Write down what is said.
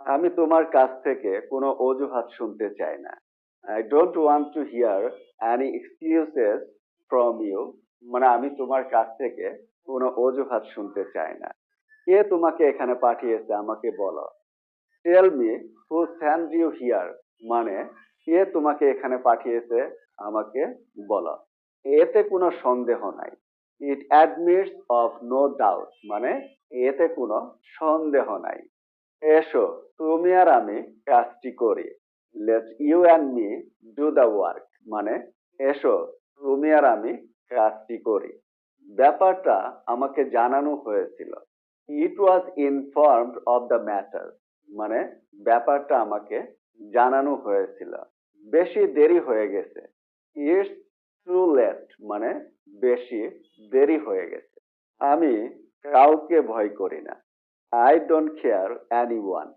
আমি তোমার কাছ থেকে কোনো অজুহাত শুনতে চাই না। I don't want to hear any excuses from you. মানে আমি তোমার কাছ থেকে কোনো অজুহাত শুনতে চাই না। কে তোমাকে এখানে পাঠিয়েছে আমাকে বলো। Tell me who sent you here. মানে কে তোমাকে এখানে পাঠিয়েছে আমাকে বলো। এতে কোনো সন্দেহ নাই। It admits of no doubt. মানে এতে কোনো সন্দেহ নাই। এসো তুমি আর আমি কাজটি করি। Let you and me do the work. মানে এসো তুমি আর আমি কাজটি করি। ব্যাপারটা আমাকে জানানো হয়েছিল। It was informed of the matter. মানে ব্যাপারটা আমাকে জানানো হয়েছিল। বেশি দেরি হয়ে গেছে। It's too late. মানে বেশি দেরি হয়ে গেছে। আমি কাউকে ভয় করি না। I don't care anyone.